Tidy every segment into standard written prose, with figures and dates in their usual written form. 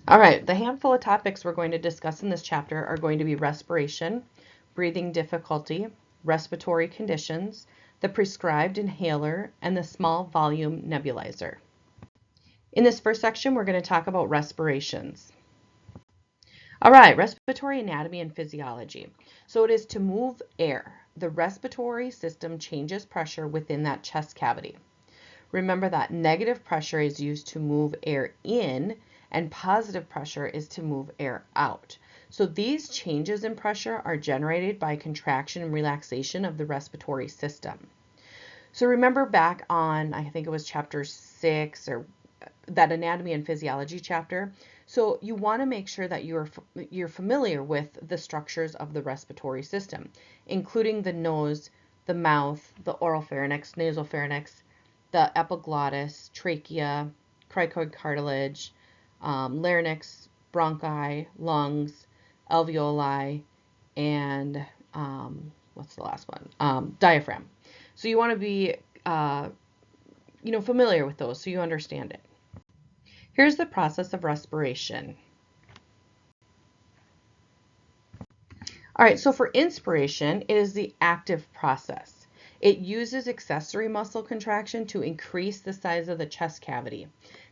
All right, the handful of topics we're going to discuss in this chapter are going to be respiration, breathing difficulty, respiratory conditions, the prescribed inhaler, and the small volume nebulizer. In this first section, we're going to talk about respirations. All right, respiratory anatomy and physiology. So it is to move air. The respiratory system changes pressure within that chest cavity. Remember that negative pressure is used to move air in and positive pressure is to move air out. So these changes in pressure are generated by contraction and relaxation of the respiratory system. So remember back on, I think it was chapter 6 or that anatomy and physiology chapter. So you want to make sure that you're familiar with the structures of the respiratory system, including the nose, the mouth, the oropharynx, nasopharynx, the epiglottis, trachea, cricoid cartilage, larynx, bronchi, lungs, alveoli, and what's the last one? Diaphragm. So you want to be familiar with those so you understand it. Here's the process of respiration. All right, so for inspiration, it is the active process. It uses accessory muscle contraction to increase the size of the chest cavity.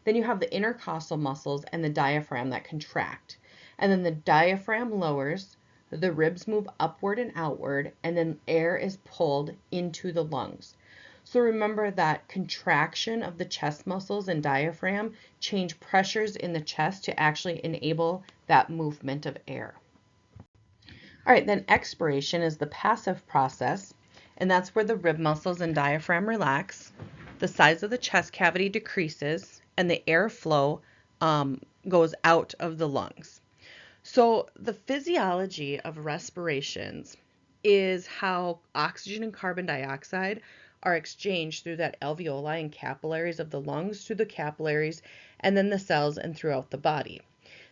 Then you have the intercostal muscles and the diaphragm that contract. And then the diaphragm lowers, the ribs move upward and outward, and then air is pulled into the lungs. So remember that contraction of the chest muscles and diaphragm change pressures in the chest to actually enable that movement of air. All right, then expiration is the passive process, and that's where the rib muscles and diaphragm relax, the size of the chest cavity decreases, and the airflow goes out of the lungs. So the physiology of respirations is how oxygen and carbon dioxide are exchanged through that alveoli and capillaries of the lungs, through the capillaries, and then the cells and throughout the body.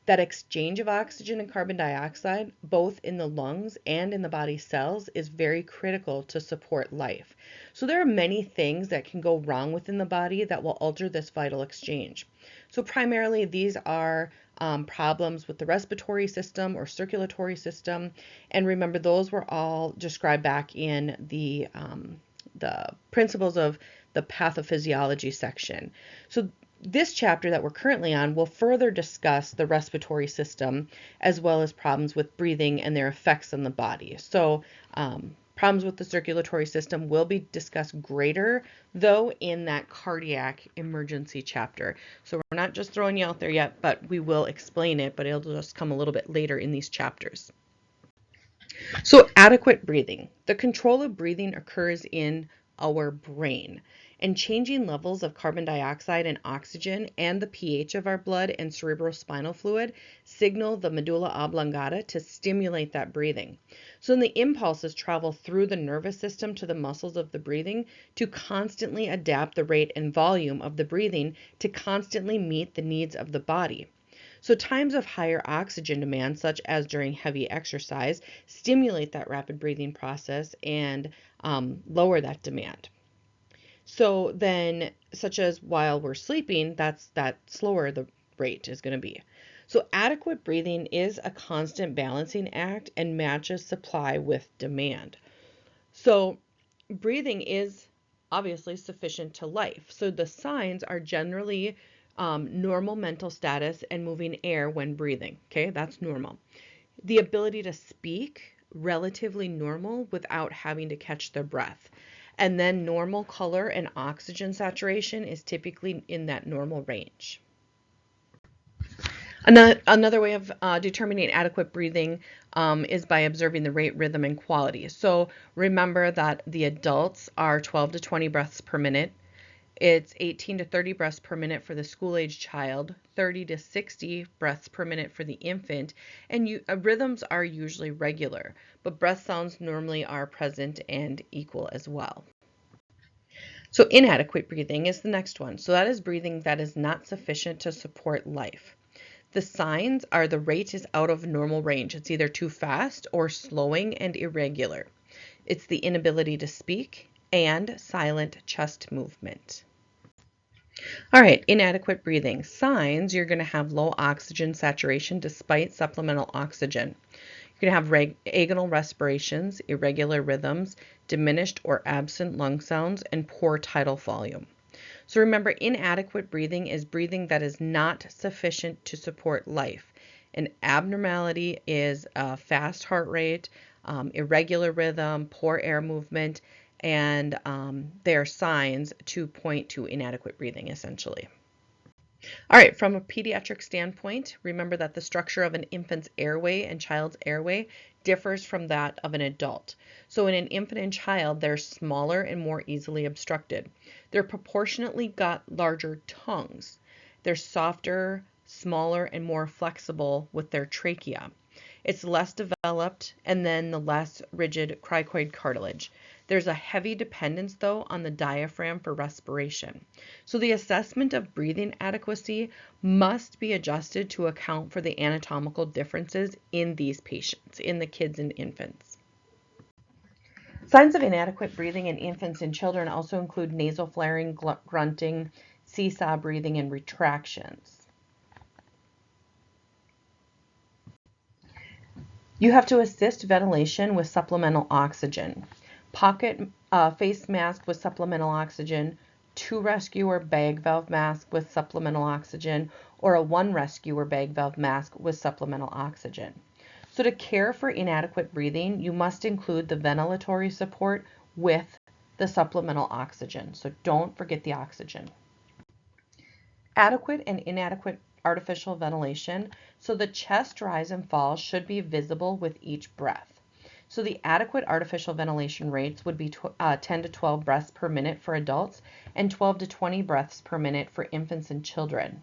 That exchange of oxygen and carbon dioxide, both in the lungs and in the body cells, is very critical to support life. So there are many things that can go wrong within the body that will alter this vital exchange. So primarily these are problems with the respiratory system or circulatory system. And remember, those were all described back in the principles of the pathophysiology section. So this chapter that we're currently on will further discuss the respiratory system as well as problems with breathing and their effects on the body. So problems with the circulatory system will be discussed greater, though, in that cardiac emergency chapter. So we're not just throwing you out there yet, but we will explain it, but it'll just come a little bit later in these chapters. So adequate breathing. The control of breathing occurs in our brain, and changing levels of carbon dioxide and oxygen and the pH of our blood and cerebrospinal fluid signal the medulla oblongata to stimulate that breathing. So then the impulses travel through the nervous system to the muscles of the breathing to constantly adapt the rate and volume of the breathing to constantly meet the needs of the body. So times of higher oxygen demand, such as during heavy exercise, stimulate that rapid breathing process and lower that demand. So then, such as while we're sleeping, that slower the rate is going to be. So adequate breathing is a constant balancing act and matches supply with demand. So breathing is obviously sufficient to life. So the signs are generally normal mental status and moving air when breathing. Okay, that's normal. The ability to speak, relatively normal without having to catch their breath. And then normal color and oxygen saturation is typically in that normal range. Another way of determining adequate breathing is by observing the rate, rhythm, and quality. So remember that the adults are 12 to 20 breaths per minute. It's 18 to 30 breaths per minute for the school-age child, 30 to 60 breaths per minute for the infant, and rhythms are usually regular, but breath sounds normally are present and equal as well. So inadequate breathing is the next one. So that is breathing that is not sufficient to support life. The signs are the rate is out of normal range. It's either too fast or slowing and irregular. It's the inability to speak and silent chest movement. All right, inadequate breathing. Signs, you're going to have low oxygen saturation despite supplemental oxygen. You're going to have agonal respirations, irregular rhythms, diminished or absent lung sounds, and poor tidal volume. So remember, inadequate breathing is breathing that is not sufficient to support life. An abnormality is a fast heart rate, irregular rhythm, poor air movement, and they are signs to point to inadequate breathing, essentially. All right, from a pediatric standpoint, remember that the structure of an infant's airway and child's airway differs from that of an adult. So in an infant and child, they're smaller and more easily obstructed. They're proportionately got larger tongues. They're softer, smaller, and more flexible with their trachea. It's less developed, and then the less rigid cricoid cartilage. There's a heavy dependence, though, on the diaphragm for respiration. So the assessment of breathing adequacy must be adjusted to account for the anatomical differences in these patients, in the kids and infants. Signs of inadequate breathing in infants and children also include nasal flaring, grunting, seesaw breathing, and retractions. You have to assist ventilation with supplemental oxygen. Pocket face mask with supplemental oxygen, 2 rescue or bag valve mask with supplemental oxygen, or a 1 rescue or bag valve mask with supplemental oxygen. So to care for inadequate breathing, you must include the ventilatory support with the supplemental oxygen. So don't forget the oxygen. Adequate and inadequate artificial ventilation. So the chest rise and fall should be visible with each breath. So the adequate artificial ventilation rates would be 10 to 12 breaths per minute for adults and 12 to 20 breaths per minute for infants and children.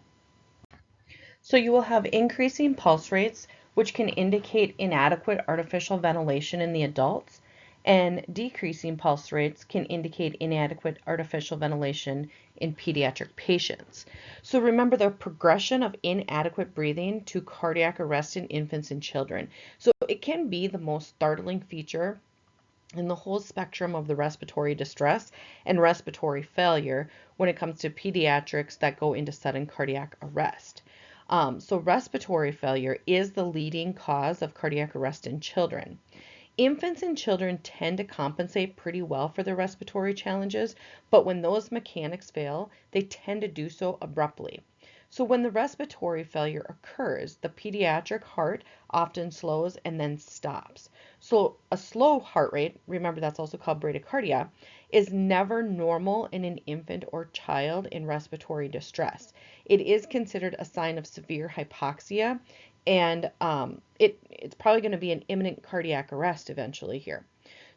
So you will have increasing pulse rates, which can indicate inadequate artificial ventilation in the adults, and decreasing pulse rates can indicate inadequate artificial ventilation in pediatric patients. So remember the progression of inadequate breathing to cardiac arrest in infants and children. So it can be the most startling feature in the whole spectrum of the respiratory distress and respiratory failure when it comes to pediatrics that go into sudden cardiac arrest. So respiratory failure is the leading cause of cardiac arrest in children. Infants and children tend to compensate pretty well for their respiratory challenges, but when those mechanics fail, they tend to do so abruptly. So when the respiratory failure occurs, the pediatric heart often slows and then stops. So a slow heart rate, remember that's also called bradycardia, is never normal in an infant or child in respiratory distress. It is considered a sign of severe hypoxia, and it's probably going to be an imminent cardiac arrest eventually here.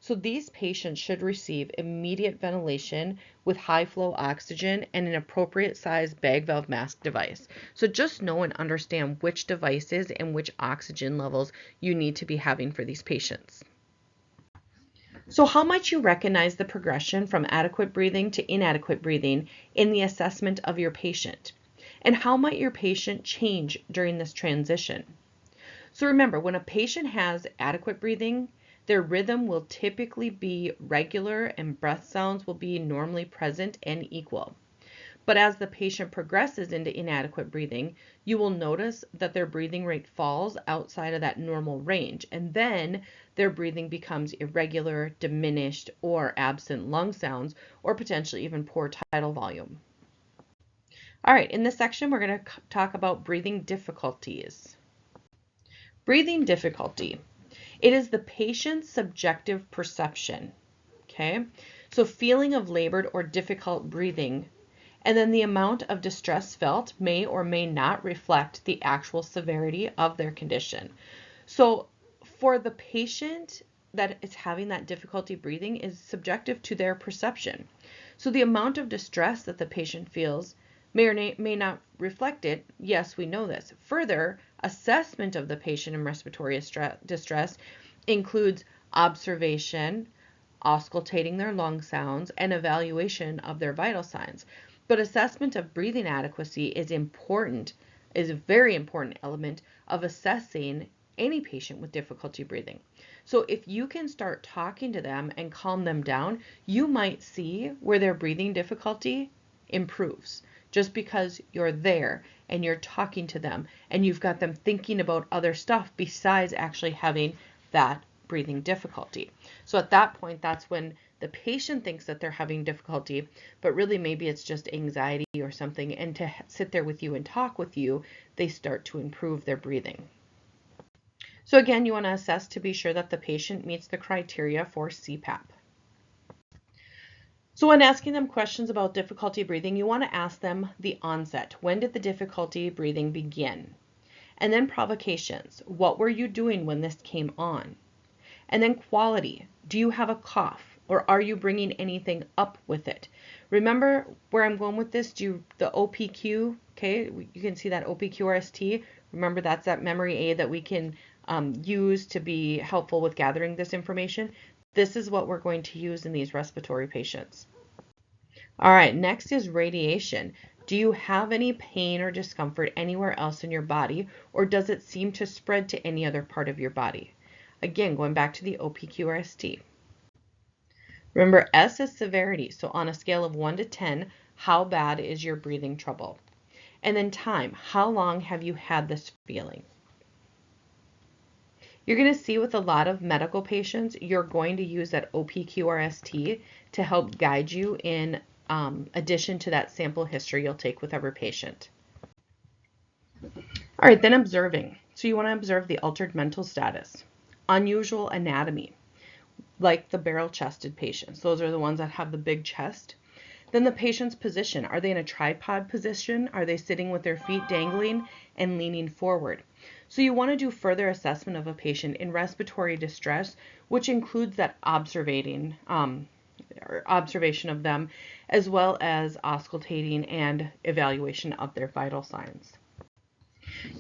So these patients should receive immediate ventilation with high flow oxygen and an appropriate size bag valve mask device. So just know and understand which devices and which oxygen levels you need to be having for these patients. So how might you recognize the progression from adequate breathing to inadequate breathing in the assessment of your patient? And how might your patient change during this transition? So remember, when a patient has adequate breathing, their rhythm will typically be regular and breath sounds will be normally present and equal. But as the patient progresses into inadequate breathing, you will notice that their breathing rate falls outside of that normal range, and then their breathing becomes irregular, diminished, or absent lung sounds, or potentially even poor tidal volume. All right, in this section, we're going to talk about breathing difficulties. Breathing difficulty. It is the patient's subjective perception, okay? So feeling of labored or difficult breathing, and then the amount of distress felt may or may not reflect the actual severity of their condition. So for the patient that is having that difficulty breathing is subjective to their perception. So the amount of distress that the patient feels may or may not reflect it. Yes, we know this. Further, assessment of the patient in respiratory distress includes observation, auscultating their lung sounds, and evaluation of their vital signs. But assessment of breathing adequacy is a very important element of assessing any patient with difficulty breathing. So if you can start talking to them and calm them down, you might see where their breathing difficulty improves. just because you're there and you're talking to them and you've got them thinking about other stuff besides actually having that breathing difficulty. So at that point, that's when the patient thinks that they're having difficulty, but really maybe it's just anxiety or something. And to sit there with you and talk with you, they start to improve their breathing. So again, you want to assess to be sure that the patient meets the criteria for CPAP. So when asking them questions about difficulty breathing, you want to ask them the onset. When did the difficulty breathing begin? And then provocations. What were you doing when this came on? And then quality. Do you have a cough, or are you bringing anything up with it? Remember where I'm going with this? The OPQ, okay, you can see that OPQRST. Remember that's that memory aid that we can use to be helpful with gathering this information. This is what we're going to use in these respiratory patients. All right, next is radiation. Do you have any pain or discomfort anywhere else in your body, or does it seem to spread to any other part of your body? Again, going back to the OPQRST. Remember, S is severity. So on a scale of 1 to 10, how bad is your breathing trouble? And then time. How long have you had this feeling? You're going to see with a lot of medical patients, you're going to use that OPQRST to help guide you in addition to that sample history you'll take with every patient. All right, then observing. So you want to observe the altered mental status, unusual anatomy, like the barrel-chested patients. Those are the ones that have the big chest. Then the patient's position. Are they in a tripod position? Are they sitting with their feet dangling and leaning forward? So you want to do further assessment of a patient in respiratory distress, which includes that observation of them, as well as auscultating and evaluation of their vital signs.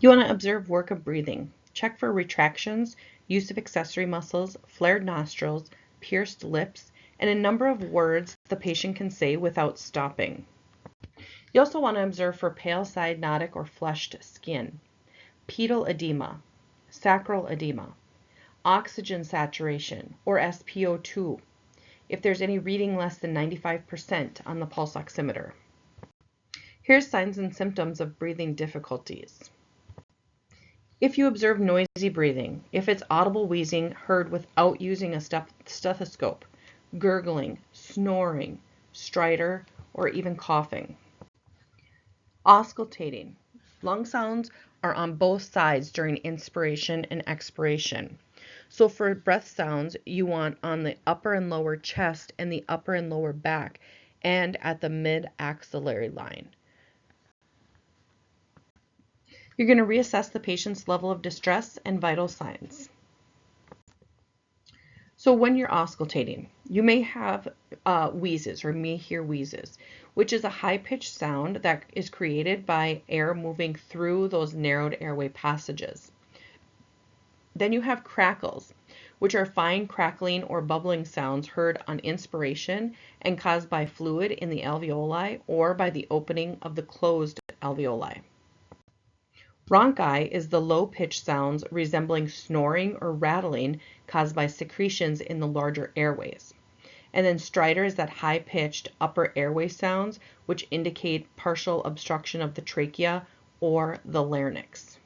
You want to observe work of breathing. Check for retractions, use of accessory muscles, flared nostrils, pierced lips, and a number of words the patient can say without stopping. You also want to observe for pale cyanotic or flushed skin, pedal edema, sacral edema, oxygen saturation or SpO2, if there's any reading less than 95% on the pulse oximeter. Here's signs and symptoms of breathing difficulties. If you observe noisy breathing, if it's audible wheezing heard without using a stethoscope, gurgling, snoring, stridor, or even coughing. Auscultating. Lung sounds are on both sides during inspiration and expiration. So for breath sounds, you want on the upper and lower chest and the upper and lower back and at the mid-axillary line. You're going to reassess the patient's level of distress and vital signs. So when you're auscultating, you may have wheezes or may hear wheezes, which is a high-pitched sound that is created by air moving through those narrowed airway passages. Then you have crackles, which are fine crackling or bubbling sounds heard on inspiration and caused by fluid in the alveoli or by the opening of the closed alveoli. Rhonchi is the low-pitched sounds resembling snoring or rattling caused by secretions in the larger airways. And then stridor is that high-pitched upper airway sounds which indicate partial obstruction of the trachea or the larynx.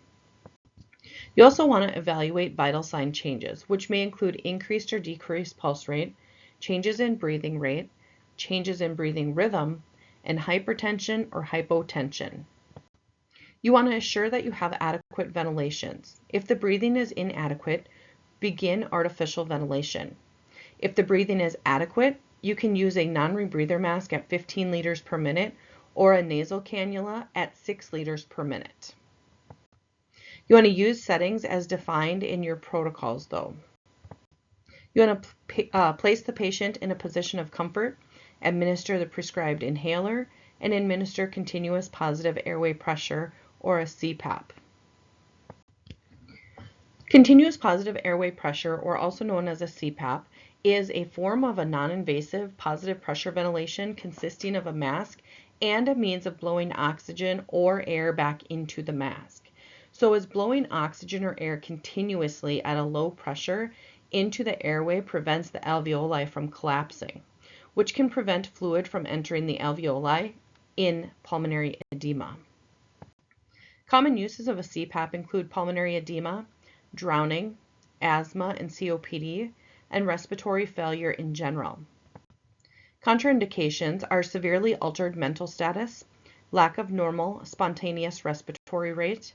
You also want to evaluate vital sign changes, which may include increased or decreased pulse rate, changes in breathing rate, changes in breathing rhythm, and hypertension or hypotension. You want to assure that you have adequate ventilations. If the breathing is inadequate, begin artificial ventilation. If the breathing is adequate, you can use a non-rebreather mask at 15 liters per minute or a nasal cannula at 6 liters per minute. You want to use settings as defined in your protocols though. You want to place the patient in a position of comfort, administer the prescribed inhaler, and administer continuous positive airway pressure or a CPAP. Continuous positive airway pressure, or also known as a CPAP, is a form of a non-invasive positive pressure ventilation consisting of a mask and a means of blowing oxygen or air back into the mask. So as blowing oxygen or air continuously at a low pressure into the airway prevents the alveoli from collapsing, which can prevent fluid from entering the alveoli in pulmonary edema. Common uses of a CPAP include pulmonary edema, drowning, asthma and COPD, and respiratory failure in general. Contraindications are severely altered mental status, lack of normal spontaneous respiratory rate,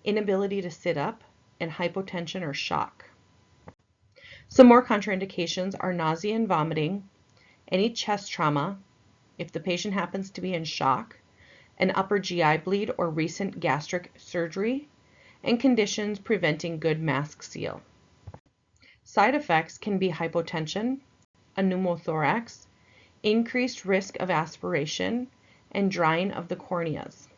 inability to sit up, and hypotension or shock. Some more contraindications are nausea and vomiting, any chest trauma, if the patient happens to be in shock, an upper GI bleed or recent gastric surgery, and conditions preventing good mask seal. Side effects can be hypotension, a pneumothorax, increased risk of aspiration, and drying of the corneas.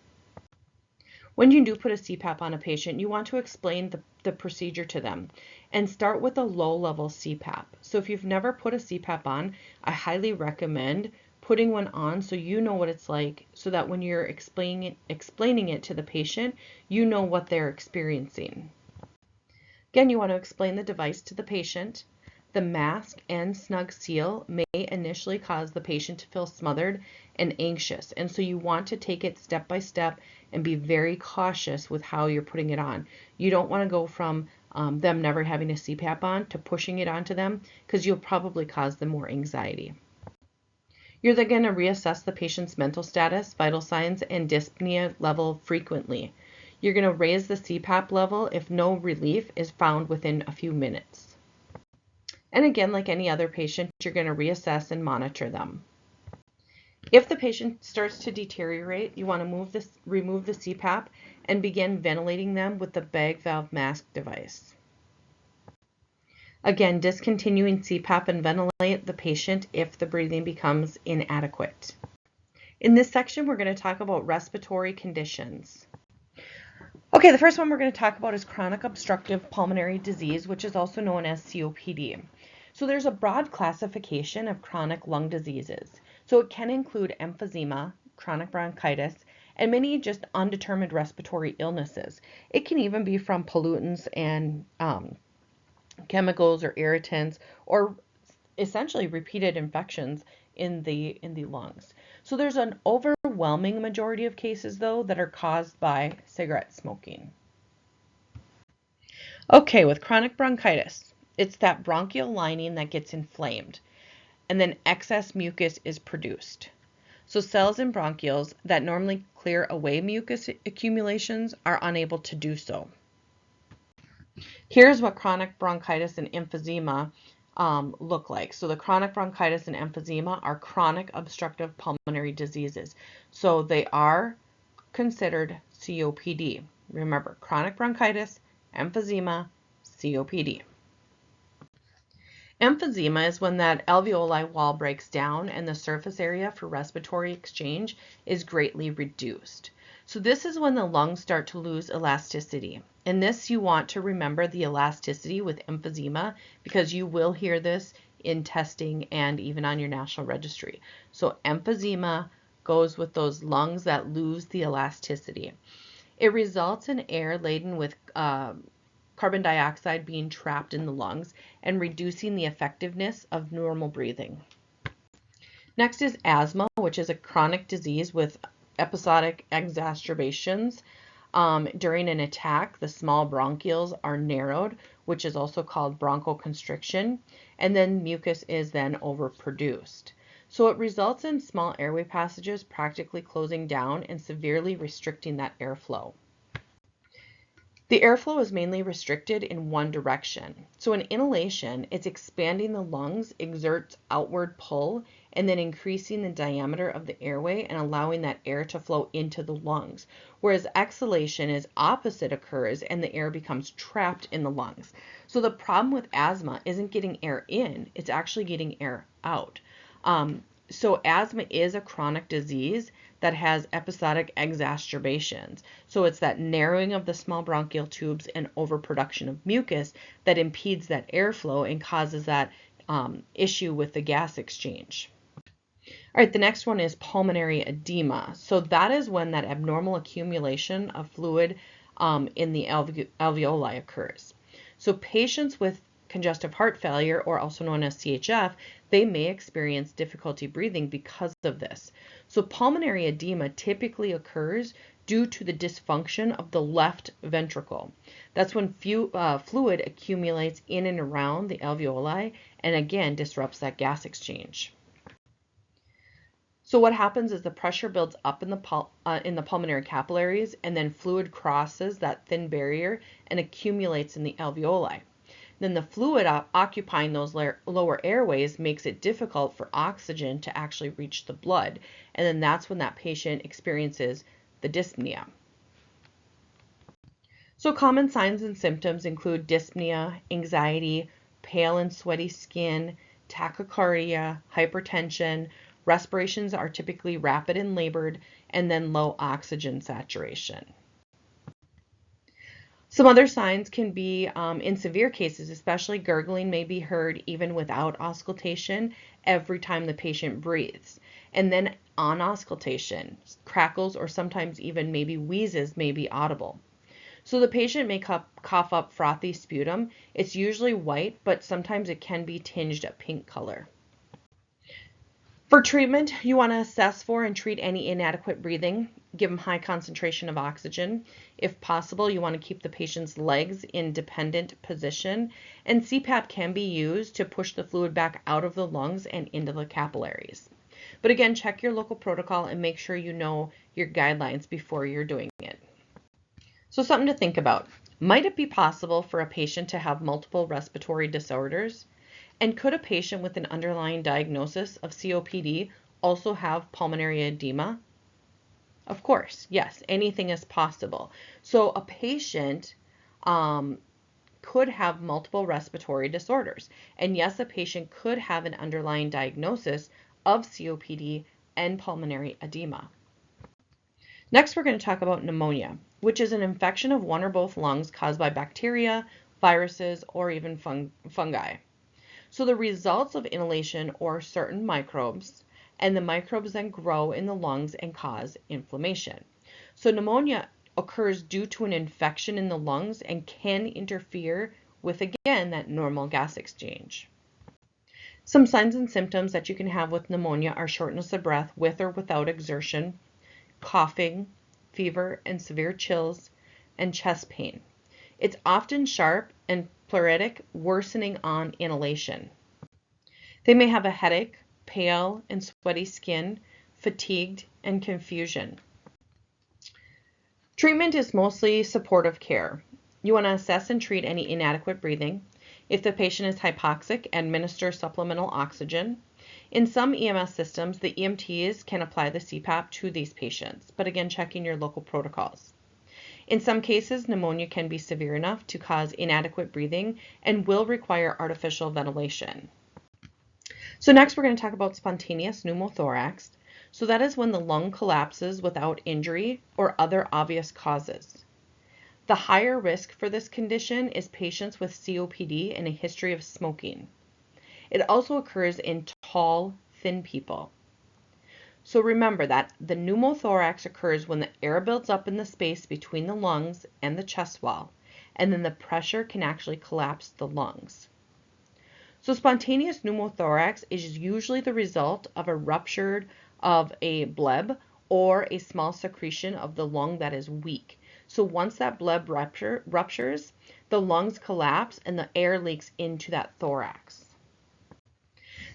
When you do put a CPAP on a patient, you want to explain the procedure to them and start with a low-level CPAP. So if you've never put a CPAP on, I highly recommend putting one on so you know what it's like, so that when you're explaining it to the patient, you know what they're experiencing. Again, you want to explain the device to the patient. The mask and snug seal may initially cause the patient to feel smothered and anxious, and so you want to take it step by step and be very cautious with how you're putting it on. You don't want to go from them never having a CPAP on to pushing it onto them, because you'll probably cause them more anxiety. You're then going to reassess the patient's mental status, vital signs, and dyspnea level frequently. You're going to raise the CPAP level if no relief is found within a few minutes. And again, like any other patient, you're going to reassess and monitor them. If the patient starts to deteriorate, you want to remove the CPAP and begin ventilating them with the bag valve mask device. Again, discontinuing CPAP and ventilate the patient if the breathing becomes inadequate. In this section, we're going to talk about respiratory conditions. Okay, the first one we're going to talk about is chronic obstructive pulmonary disease, which is also known as COPD. So there's a broad classification of chronic lung diseases. So it can include emphysema, chronic bronchitis, and many just undetermined respiratory illnesses. It can even be from pollutants and chemicals or irritants, or essentially repeated infections in the lungs. So there's an overwhelming majority of cases, though, that are caused by cigarette smoking. Okay, with chronic bronchitis, it's that bronchial lining that gets inflamed, and then excess mucus is produced. So cells in bronchioles that normally clear away mucus accumulations are unable to do so. Here's what chronic bronchitis and emphysema look like. So the chronic bronchitis and emphysema are chronic obstructive pulmonary diseases. So they are considered COPD. Remember, chronic bronchitis, emphysema, COPD. Emphysema is when that alveoli wall breaks down and the surface area for respiratory exchange is greatly reduced. So this is when the lungs start to lose elasticity. And this, you want to remember the elasticity with emphysema, because you will hear this in testing and even on your national registry. So emphysema goes with those lungs that lose the elasticity. It results in air laden with carbon dioxide being trapped in the lungs and reducing the effectiveness of normal breathing. Next is asthma, which is a chronic disease with episodic exacerbations. During an attack, the small bronchioles are narrowed, which is also called bronchoconstriction, and then mucus is then overproduced. So it results in small airway passages practically closing down and severely restricting that airflow. The airflow is mainly restricted in one direction. So in inhalation, it's expanding the lungs, exerts outward pull, and then increasing the diameter of the airway and allowing that air to flow into the lungs. Whereas exhalation is opposite occurs and the air becomes trapped in the lungs. So the problem with asthma isn't getting air in, it's actually getting air out. So asthma is a chronic disease that has episodic exacerbations. So it's that narrowing of the small bronchial tubes and overproduction of mucus that impedes that airflow and causes that issue with the gas exchange. All right, the next one is pulmonary edema. So that is when that abnormal accumulation of fluid in the alveoli occurs. So patients with congestive heart failure, or also known as CHF, they may experience difficulty breathing because of this. So pulmonary edema typically occurs due to the dysfunction of the left ventricle. That's when fluid accumulates in and around the alveoli and again disrupts that gas exchange. So what happens is the pressure builds up in the pulmonary capillaries, and then fluid crosses that thin barrier and accumulates in the alveoli. Then the fluid occupying those lower airways makes it difficult for oxygen to actually reach the blood, and then that's when that patient experiences the dyspnea. So common signs and symptoms include dyspnea, anxiety, pale and sweaty skin, tachycardia, hypertension. Respirations are typically rapid and labored, and then low oxygen saturation. Some other signs can be, in severe cases, especially gurgling may be heard even without auscultation every time the patient breathes. And then on auscultation, crackles or sometimes even maybe wheezes may be audible. So the patient may cough up frothy sputum. It's usually white, but sometimes it can be tinged a pink color. For treatment, you want to assess for and treat any inadequate breathing. Give them high concentration of oxygen. If possible, you want to keep the patient's legs in dependent position, and CPAP can be used to push the fluid back out of the lungs and into the capillaries. But again, check your local protocol and make sure you know your guidelines before you're doing it. So something to think about. Might it be possible for a patient to have multiple respiratory disorders? And could a patient with an underlying diagnosis of COPD also have pulmonary edema? Of course, yes, anything is possible. So a patient could have multiple respiratory disorders. And yes, a patient could have an underlying diagnosis of COPD and pulmonary edema. Next, we're going to talk about pneumonia, which is an infection of one or both lungs caused by bacteria, viruses, or even fungi. So the results of inhalation or certain microbes, and the microbes then grow in the lungs and cause inflammation. So pneumonia occurs due to an infection in the lungs and can interfere with, again, that normal gas exchange. Some signs and symptoms that you can have with pneumonia are shortness of breath with or without exertion, coughing, fever and severe chills, and chest pain. It's often sharp and pleuritic, worsening on inhalation. They may have a headache, pale and sweaty skin, fatigued, and confusion. Treatment is mostly supportive care. You want to assess and treat any inadequate breathing. If the patient is hypoxic, administer supplemental oxygen. In some EMS systems, the EMTs can apply the CPAP to these patients, but again, checking your local protocols. In some cases, pneumonia can be severe enough to cause inadequate breathing and will require artificial ventilation. So next we're going to talk about spontaneous pneumothorax. So that is when the lung collapses without injury or other obvious causes. The higher risk for this condition is patients with COPD and a history of smoking. It also occurs in tall, thin people. So remember that the pneumothorax occurs when the air builds up in the space between the lungs and the chest wall, and then the pressure can actually collapse the lungs. So spontaneous pneumothorax is usually the result of a rupture of a bleb or a small secretion of the lung that is weak. So once that bleb ruptures, the lungs collapse and the air leaks into that thorax.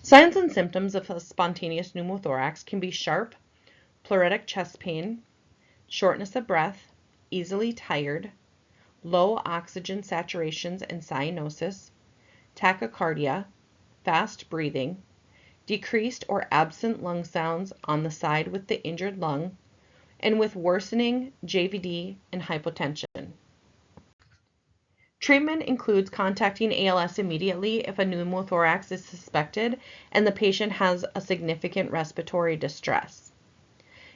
Signs and symptoms of a spontaneous pneumothorax can be sharp, pleuritic chest pain, shortness of breath, easily tired, low oxygen saturations and cyanosis, tachycardia, fast breathing, decreased or absent lung sounds on the side with the injured lung, and with worsening JVD and hypotension. Treatment includes contacting ALS immediately if a pneumothorax is suspected and the patient has a significant respiratory distress.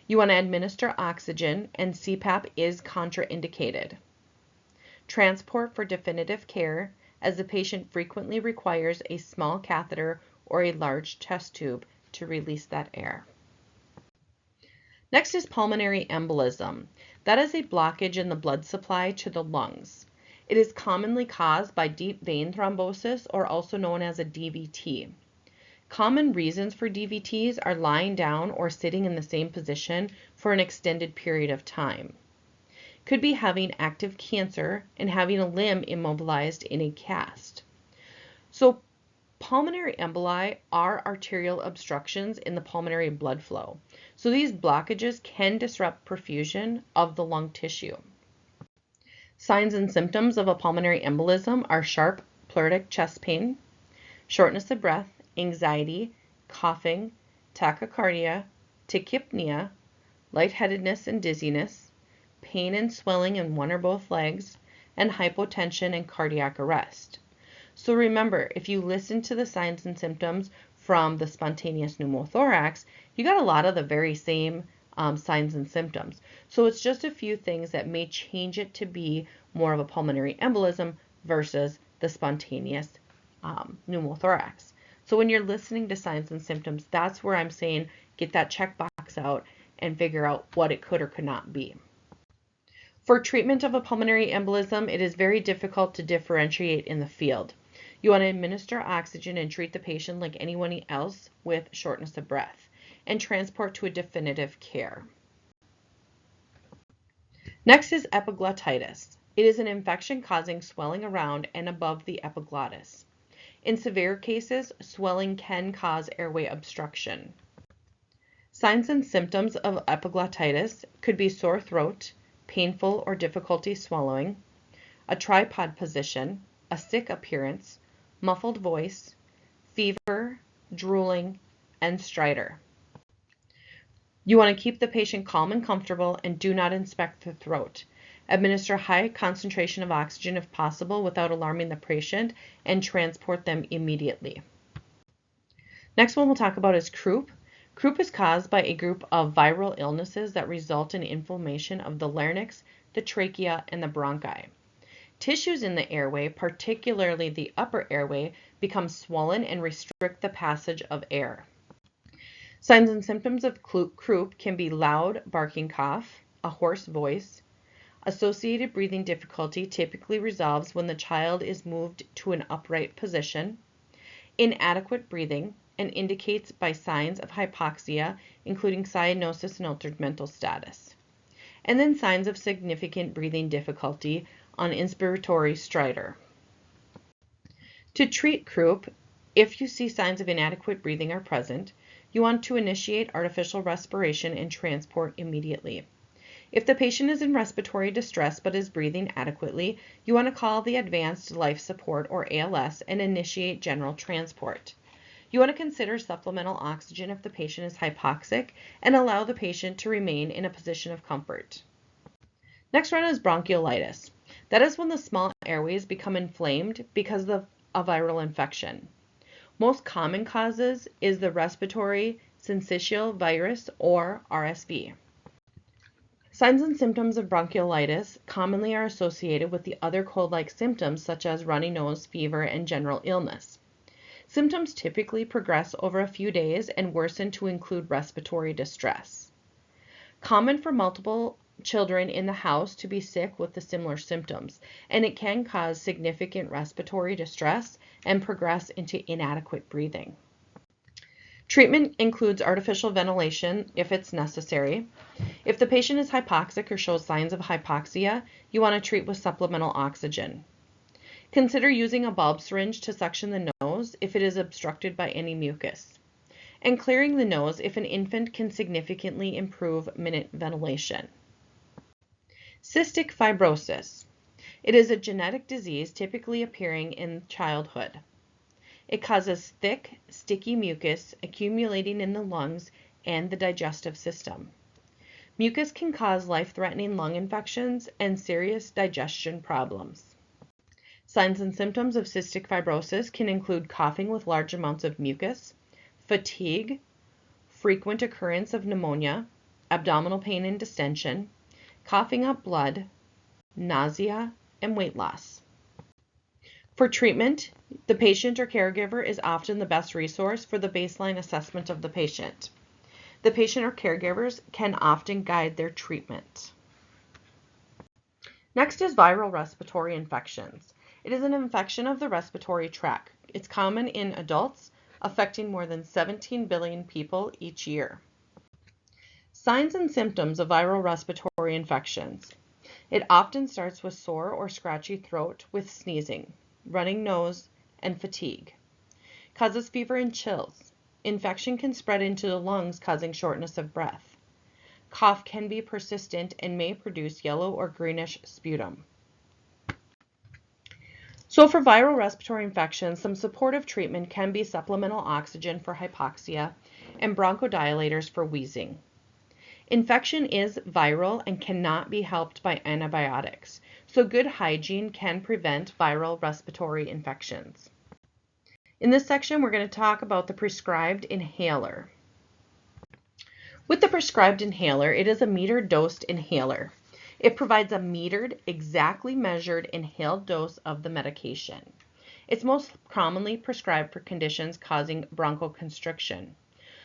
You want to administer oxygen, and CPAP is contraindicated. Transport for definitive care, as the patient frequently requires a small catheter or a large chest tube to release that air. Next is pulmonary embolism. That is a blockage in the blood supply to the lungs. It is commonly caused by deep vein thrombosis, or also known as a DVT. Common reasons for DVTs are lying down or sitting in the same position for an extended period of time. Could be having active cancer and having a limb immobilized in a cast. So pulmonary emboli are arterial obstructions in the pulmonary blood flow. So these blockages can disrupt perfusion of the lung tissue. Signs and symptoms of a pulmonary embolism are sharp pleuritic chest pain, shortness of breath, anxiety, coughing, tachycardia, tachypnea, lightheadedness and dizziness, pain and swelling in one or both legs, and hypotension and cardiac arrest. So remember, if you listen to the signs and symptoms from the spontaneous pneumothorax, you got a lot of the very same signs and symptoms. So it's just a few things that may change it to be more of a pulmonary embolism versus the spontaneous pneumothorax. So when you're listening to signs and symptoms, that's where I'm saying get that checkbox out and figure out what it could or could not be. For treatment of a pulmonary embolism, it is very difficult to differentiate in the field. You want to administer oxygen and treat the patient like anyone else with shortness of breath and transport to a definitive care. Next is epiglottitis. It is an infection causing swelling around and above the epiglottis. In severe cases, swelling can cause airway obstruction. Signs and symptoms of epiglottitis could be sore throat, painful or difficulty swallowing, a tripod position, a sick appearance, muffled voice, fever, drooling, and stridor. You want to keep the patient calm and comfortable and do not inspect the throat. Administer high concentration of oxygen if possible without alarming the patient and transport them immediately. Next one we'll talk about is croup. Croup is caused by a group of viral illnesses that result in inflammation of the larynx, the trachea, and the bronchi. Tissues in the airway, particularly the upper airway, become swollen and restrict the passage of air. Signs and symptoms of croup can be loud barking cough, a hoarse voice. Associated breathing difficulty typically resolves when the child is moved to an upright position. Inadequate breathing and indicates by signs of hypoxia, including cyanosis and altered mental status. And then signs of significant breathing difficulty on inspiratory stridor. To treat croup, if you see signs of inadequate breathing are present, you want to initiate artificial respiration and transport immediately. If the patient is in respiratory distress but is breathing adequately, you want to call the Advanced Life Support or ALS and initiate general transport. You want to consider supplemental oxygen if the patient is hypoxic and allow the patient to remain in a position of comfort. Next one is bronchiolitis. That is when the small airways become inflamed because of a viral infection. Most common causes is the respiratory syncytial virus or RSV. Signs and symptoms of bronchiolitis commonly are associated with the other cold-like symptoms such as runny nose, fever, and general illness. Symptoms typically progress over a few days and worsen to include respiratory distress. Common for multiple children in the house to be sick with the similar symptoms, and it can cause significant respiratory distress and progress into inadequate breathing. Treatment includes artificial ventilation if it's necessary. If the patient is hypoxic or shows signs of hypoxia, you want to treat with supplemental oxygen. Consider using a bulb syringe to suction the nose if it is obstructed by any mucus, and clearing the nose if an infant can significantly improve minute ventilation. Cystic fibrosis. It is a genetic disease typically appearing in childhood. It causes thick, sticky mucus accumulating in the lungs and the digestive system. Mucus can cause life-threatening lung infections and serious digestion problems. Signs and symptoms of cystic fibrosis can include coughing with large amounts of mucus, fatigue, frequent occurrence of pneumonia, abdominal pain and distension, coughing up blood, nausea, and weight loss. For treatment, the patient or caregiver is often the best resource for the baseline assessment of the patient. The patient or caregivers can often guide their treatment. Next is viral respiratory infections. It is an infection of the respiratory tract. It's common in adults, affecting more than 17 billion people each year. Signs and symptoms of viral respiratory infections. It often starts with sore or scratchy throat with sneezing, running nose, and fatigue. Causes fever and chills. Infection can spread into the lungs, causing shortness of breath. Cough can be persistent and may produce yellow or greenish sputum. So for viral respiratory infections, some supportive treatment can be supplemental oxygen for hypoxia and bronchodilators for wheezing. Infection is viral and cannot be helped by antibiotics, so good hygiene can prevent viral respiratory infections. In this section, we're going to talk about the prescribed inhaler. With the prescribed inhaler, it is a metered dosed inhaler. It provides a metered, exactly measured inhaled dose of the medication. It's most commonly prescribed for conditions causing bronchoconstriction.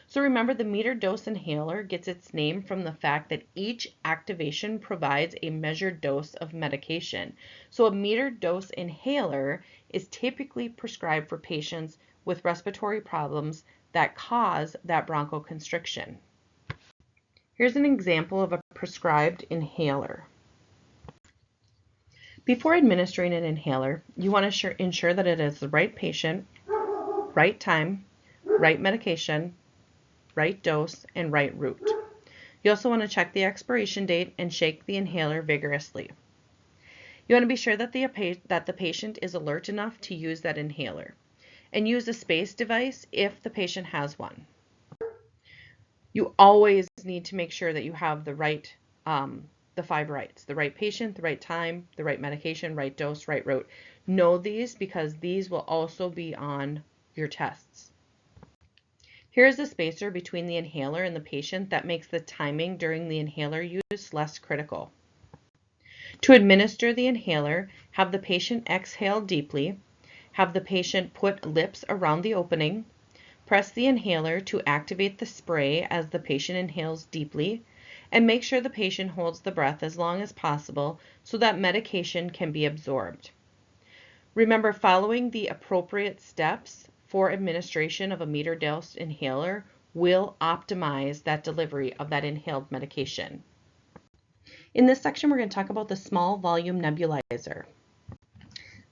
So remember, the metered dose inhaler gets its name from the fact that each activation provides a measured dose of medication. So a metered dose inhaler is typically prescribed for patients with respiratory problems that cause that bronchoconstriction. Here's an example of a prescribed inhaler. Before administering an inhaler, you want to ensure that it is the right patient, right time, right medication, right dose, and right route. You also want to check the expiration date and shake the inhaler vigorously. You want to be sure that the patient is alert enough to use that inhaler, and use a space device if the patient has one. You always need to make sure that you have the right, the 5 rights: the right patient, the right time, the right medication, right dose, right route. Know these because these will also be on your tests. Here is the spacer between the inhaler and the patient that makes the timing during the inhaler use less critical. To administer the inhaler, have the patient exhale deeply, have the patient put lips around the opening, press the inhaler to activate the spray as the patient inhales deeply, and make sure the patient holds the breath as long as possible so that medication can be absorbed. Remember, following the appropriate steps for administration of a metered dose inhaler will optimize that delivery of that inhaled medication. In this section, we're going to talk about the small volume nebulizer.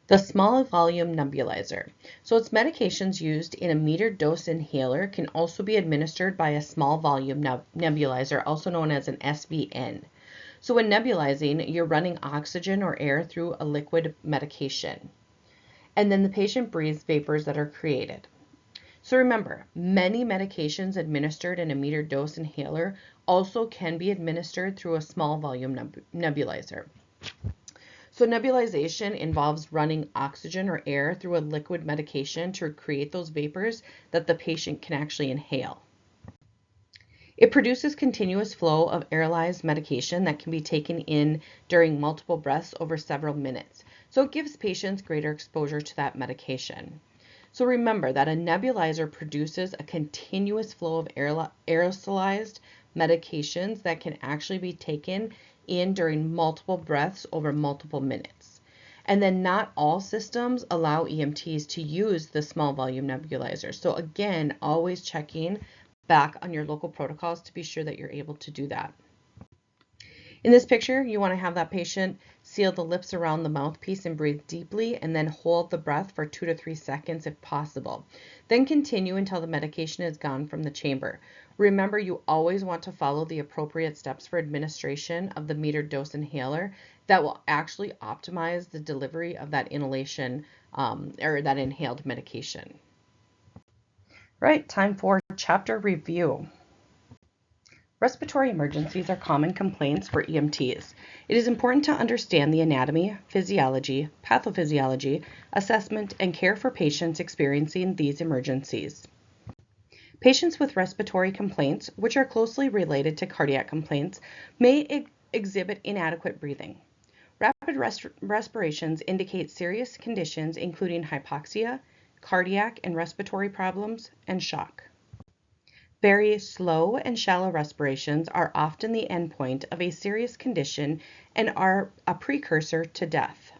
The small volume nebulizer. So it's medications used in a metered dose inhaler can also be administered by a small volume nebulizer, also known as an SVN. So when nebulizing, you're running oxygen or air through a liquid medication, and then the patient breathes vapors that are created. So remember, many medications administered in a metered dose inhaler also can be administered through a small volume nebulizer. So nebulization involves running oxygen or air through a liquid medication to create those vapors that the patient can actually inhale. It produces continuous flow of aerolized medication that can be taken in during multiple breaths over several minutes. So it gives patients greater exposure to that medication. So remember that a nebulizer produces a continuous flow of aerosolized medications that can actually be taken in during multiple breaths over multiple minutes. And then not all systems allow EMTs to use the small volume nebulizer. So again, always checking back on your local protocols to be sure that you're able to do that. In this picture, you want to have that patient seal the lips around the mouthpiece and breathe deeply, and then hold the breath for 2 to 3 seconds if possible. Then continue until the medication is gone from the chamber. Remember, you always want to follow the appropriate steps for administration of the metered dose inhaler that will actually optimize the delivery of that inhalation or that inhaled medication. Right, time for chapter review. Respiratory emergencies are common complaints for EMTs. It is important to understand the anatomy, physiology, pathophysiology, assessment, and care for patients experiencing these emergencies. Patients with respiratory complaints, which are closely related to cardiac complaints, may exhibit inadequate breathing. Rapid respirations indicate serious conditions including hypoxia, cardiac and respiratory problems, and shock. Very slow and shallow respirations are often the endpoint of a serious condition and are a precursor to death.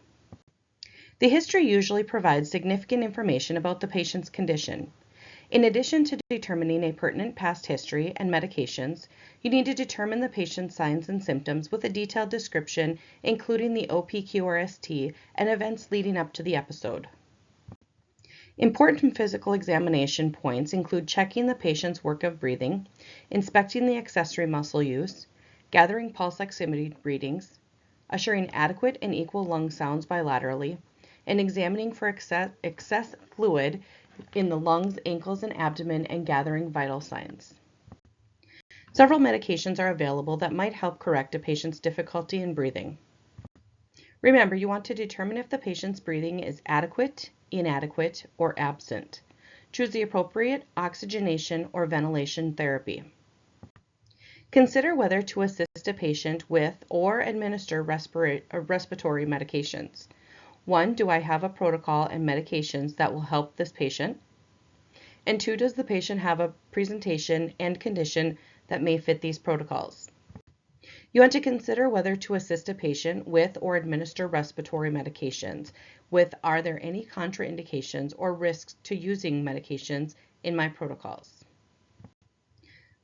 The history usually provides significant information about the patient's condition. In addition to determining a pertinent past history and medications, you need to determine the patient's signs and symptoms with a detailed description, including the OPQRST and events leading up to the episode. Important physical examination points include checking the patient's work of breathing, inspecting the accessory muscle use, gathering pulse oximetry readings, assuring adequate and equal lung sounds bilaterally, and examining for excess fluid in the lungs, ankles, and abdomen, and gathering vital signs. Several medications are available that might help correct a patient's difficulty in breathing. Remember, you want to determine if the patient's breathing is adequate, inadequate, or absent. Choose the appropriate oxygenation or ventilation therapy. Consider whether to assist a patient with or administer respiratory medications. 1, do I have a protocol and medications that will help this patient? And 2, does the patient have a presentation and condition that may fit these protocols? You want to consider whether to assist a patient with or administer respiratory medications. Are there any contraindications or risks to using medications in my protocols?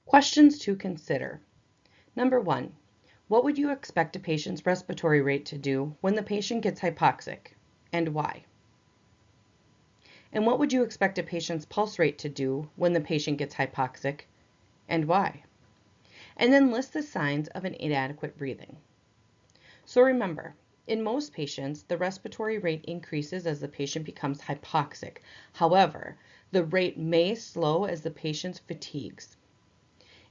Questions to consider. Number 1, what would you expect a patient's respiratory rate to do when the patient gets hypoxic, and why? And what would you expect a patient's pulse rate to do when the patient gets hypoxic, and why? And then list the signs of an inadequate breathing. So remember, in most patients, the respiratory rate increases as the patient becomes hypoxic. However, the rate may slow as the patient fatigues.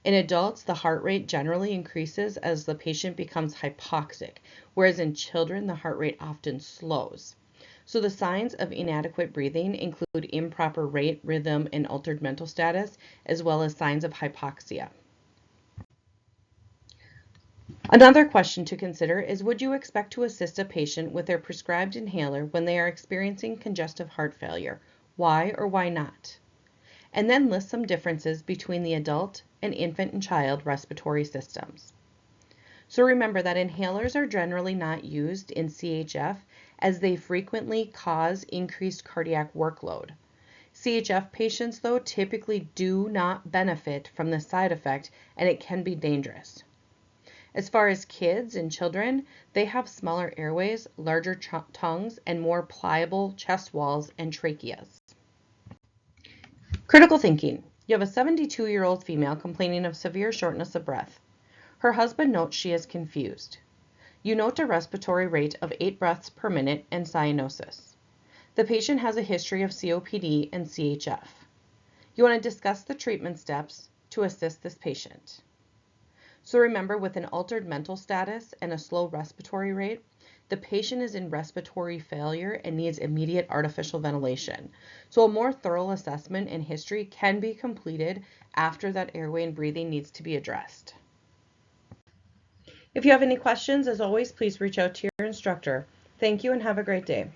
In adults, the heart rate generally increases as the patient becomes hypoxic, whereas in children, the heart rate often slows. So the signs of inadequate breathing include improper rate, rhythm, and altered mental status, as well as signs of hypoxia. Another question to consider is, would you expect to assist a patient with their prescribed inhaler when they are experiencing congestive heart failure? Why or why not? And then list some differences between the adult and infant and child respiratory systems. So remember that inhalers are generally not used in CHF as they frequently cause increased cardiac workload. CHF patients, though, typically do not benefit from the side effect, and it can be dangerous. As far as kids and children, they have smaller airways, larger tongues, and more pliable chest walls and tracheas. Critical thinking. You have a 72-year-old female complaining of severe shortness of breath. Her husband notes she is confused. You note a respiratory rate of 8 breaths per minute and cyanosis. The patient has a history of COPD and CHF. You want to discuss the treatment steps to assist this patient. So remember, with an altered mental status and a slow respiratory rate, the patient is in respiratory failure and needs immediate artificial ventilation. So a more thorough assessment and history can be completed after that airway and breathing needs to be addressed. If you have any questions, as always, please reach out to your instructor. Thank you and have a great day.